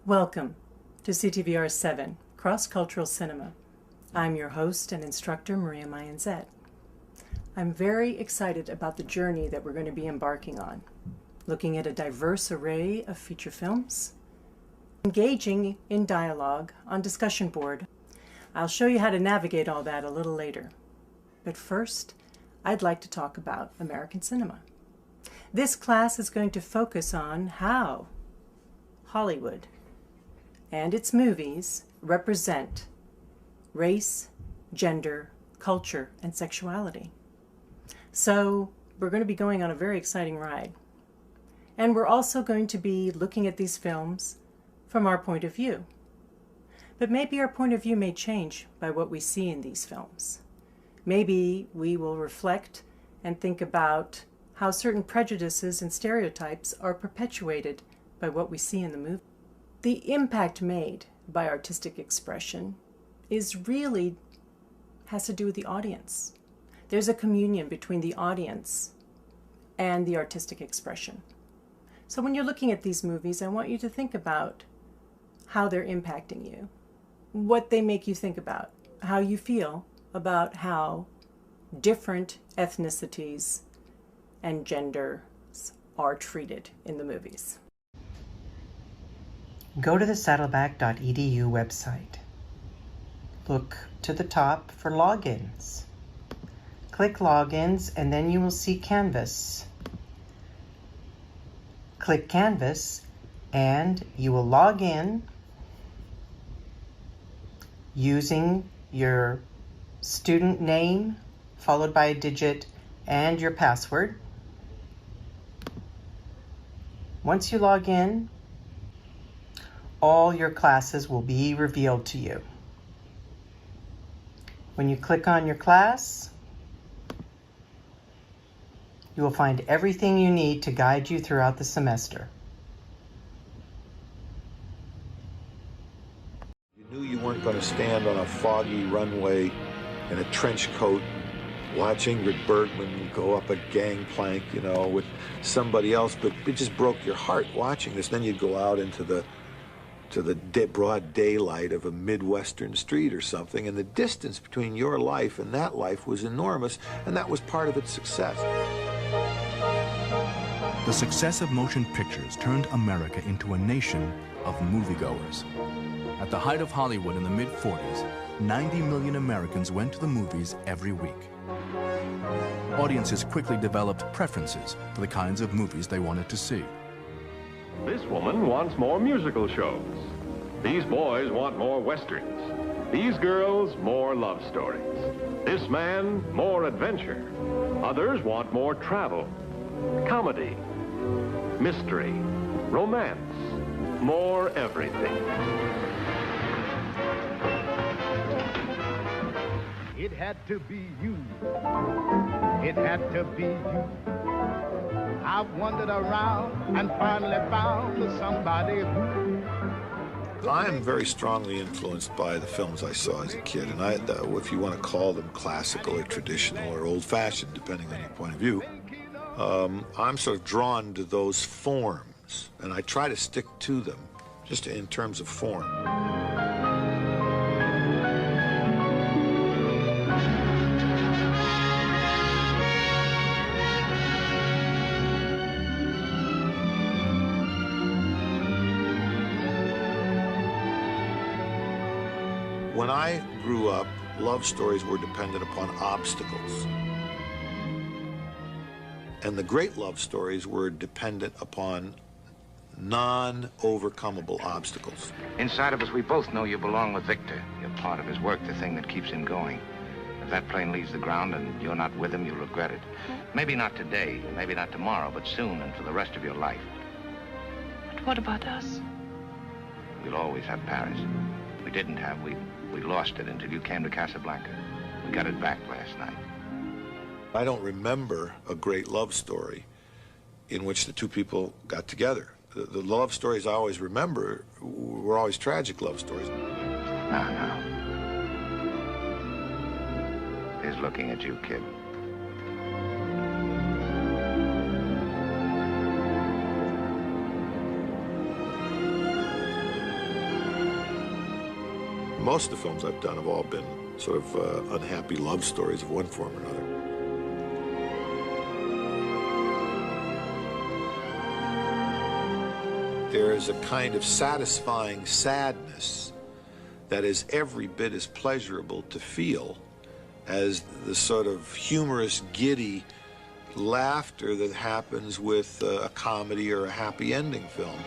Welcome to CTVR 7, Cross-Cultural Cinema. I'm your host and instructor, Maria Mayanzet. I'm very excited about the journey that we're going to be embarking on, looking at a diverse array of feature films, engaging in dialogue on discussion board. I'll show you how to navigate all that a little later. But first, I'd like to talk about American cinema. This class is going to focus on how Hollywood and its movies represent race, gender, culture, and sexuality. So we're going to be going on a very exciting ride. And we're also going to be looking at these films from our point of view. But maybe our point of view may change by what we see in these films. Maybe we will reflect and think about how certain prejudices and stereotypes are perpetuated by what we see in the movie. The impact made by artistic expression has to do with the audience. There's a communion between the audience and the artistic expression. So when you're looking at these movies, I want you to think about how they're impacting you, what they make you think about, how you feel about how different ethnicities and genders are treated in the movies. Go to the saddleback.edu website. Look to the top for logins. Click Logins and then you will see Canvas. Click Canvas and you will log in using your student name followed by a digit and your password. Once you log in, all your classes will be revealed to you. When you click on your class, you will find everything you need to guide you throughout the semester. You knew you weren't going to stand on a foggy runway in a trench coat watch Ingrid Bergman go up a gangplank, with somebody else, but it just broke your heart watching this. Then you'd go out into the broad daylight of a Midwestern street or something, and the distance between your life and that life was enormous, and that was part of its success. The success of motion pictures turned America into a nation of moviegoers. At the height of Hollywood in the mid-40s, 90 million Americans went to the movies every week. Audiences quickly developed preferences for the kinds of movies they wanted to see. This woman wants more musical shows. These boys want more westerns. These girls, more love stories. This man, more adventure. Others want more travel, comedy, mystery, romance, more everything. It had to be you. It had to be you. I wandered around and finally found somebody who... I am very strongly influenced by the films I saw as a kid, and if you want to call them classical or traditional or old-fashioned, depending on your point of view, I'm sort of drawn to those forms, and I try to stick to them, just in terms of form. When I grew up, love stories were dependent upon obstacles. And the great love stories were dependent upon non-overcomable obstacles. Inside of us, we both know you belong with Victor. You're part of his work, the thing that keeps him going. If that plane leaves the ground and you're not with him, you'll regret it. Maybe not today, maybe not tomorrow, but soon and for the rest of your life. But what about us? We'll always have Paris. We didn't have, we lost it until you came to Casablanca. We got it back last night. I don't remember a great love story in which the two people got together. The love stories I always remember were always tragic love stories. Now. He's looking at you, kid. Most of the films I've done have all been sort of unhappy love stories of one form or another. There is a kind of satisfying sadness that is every bit as pleasurable to feel as the sort of humorous, giddy laughter that happens with a comedy or a happy ending film.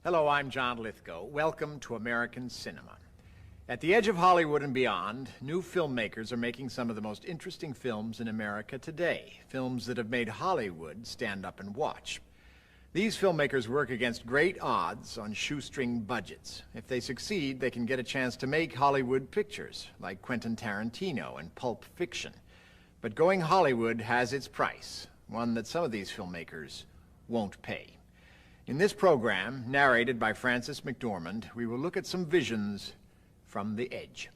Hello, I'm John Lithgow. Welcome to American cinema. At the edge of Hollywood and beyond, new filmmakers are making some of the most interesting films in America today, films that have made Hollywood stand up and watch. These filmmakers work against great odds on shoestring budgets. If they succeed, they can get a chance to make Hollywood pictures, like Quentin Tarantino and Pulp Fiction. But going Hollywood has its price, one that some of these filmmakers won't pay. In this program, narrated by Frances McDormand, we will look at some visions from the edge.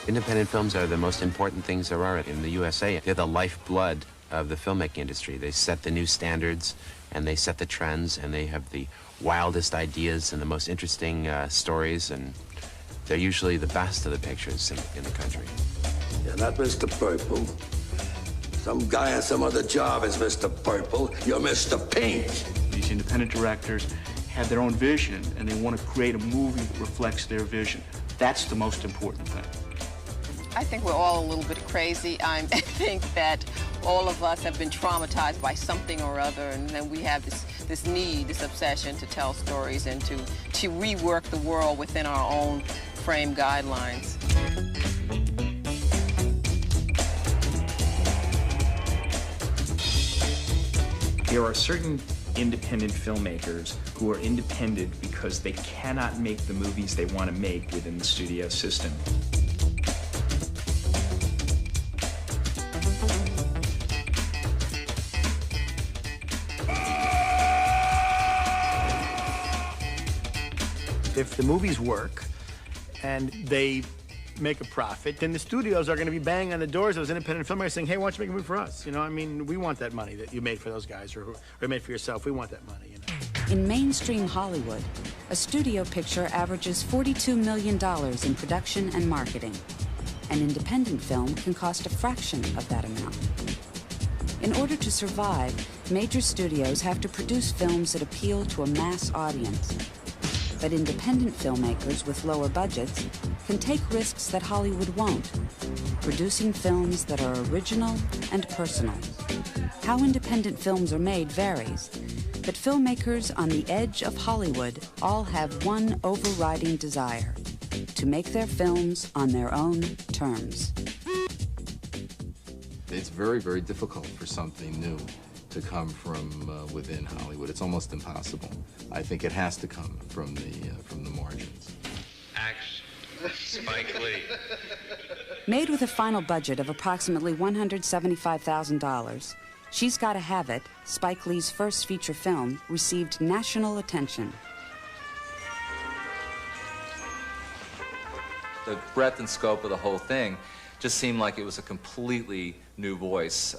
Independent films are the most important things there are in the USA. They're the lifeblood of the filmmaking industry. They set the new standards, and they set the trends, and they have the wildest ideas and the most interesting stories, and they're usually the best of the pictures in the country. You're not Mr. Purple. Some guy on some other job is Mr. Purple. You're Mr. Pink. These independent directors have their own vision, and they want to create a movie that reflects their vision. That's the most important thing. I think we're all a little bit crazy. I think that all of us have been traumatized by something or other, and then we have this need, this obsession to tell stories and to rework the world within our own frame guidelines. There are certain independent filmmakers who are independent because they cannot make the movies they want to make within the studio system. If the movies work and they make a profit, then the studios are going to be banging on the doors of those independent filmmakers saying, hey, why don't you make a movie for us? You know, I mean, we want that money that you made for those guys or made for yourself. We want that money, you know. In mainstream Hollywood, a studio picture averages $42 million in production and marketing. An independent film can cost a fraction of that amount. In order to survive, major studios have to produce films that appeal to a mass audience. But independent filmmakers with lower budgets can take risks that Hollywood won't, producing films that are original and personal. How independent films are made varies, but filmmakers on the edge of Hollywood all have one overriding desire: to make their films on their own terms. It's very, very difficult for something new to come from within Hollywood. It's almost impossible. I think it has to come from the margins. Action. Spike Lee. Made with a final budget of approximately $175,000, She's Gotta Have It, Spike Lee's first feature film, received national attention. The breadth and scope of the whole thing just seemed like it was a completely new voice,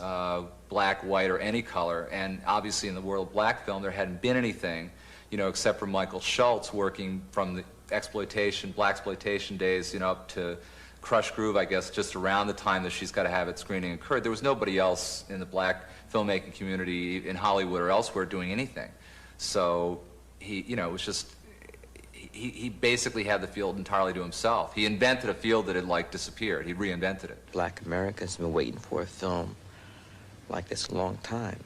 black, white, or any color. And obviously in the world of black film, there hadn't been anything, you know, except for Michael Schultz working from the black exploitation days, you know, up to Crush Groove, I guess, just around the time that She's Gotta Have It screening occurred. There was nobody else in the black filmmaking community in Hollywood or elsewhere doing anything. So he, you know, it was just, he basically had the field entirely to himself. He invented a field that had, like, disappeared. He reinvented it. Black Americans have been waiting for a film like this a long time.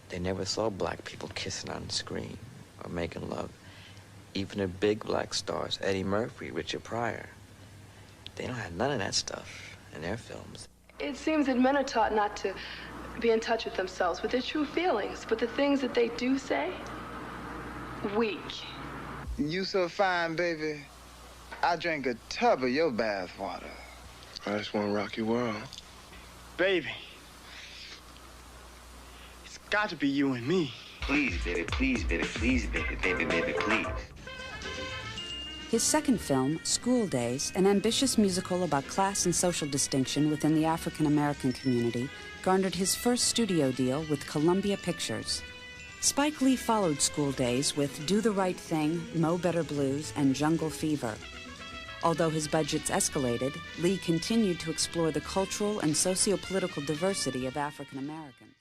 They never saw black people kissing on the screen or making love. Even the big black stars, Eddie Murphy, Richard Pryor, they don't have none of that stuff in their films. It seems that men are taught not to be in touch with themselves, with their true feelings, but the things that they do say, weak. You so fine, baby. I drank a tub of your bath water. I just want to rock your world. Baby, it's got to be you and me. Please, baby, please, baby, please, baby, baby, baby, please. His second film, School Days, an ambitious musical about class and social distinction within the African American community, garnered his first studio deal with Columbia Pictures. Spike Lee followed School Days with Do the Right Thing, Mo Better Blues, and Jungle Fever. Although his budgets escalated, Lee continued to explore the cultural and socio-political diversity of African Americans.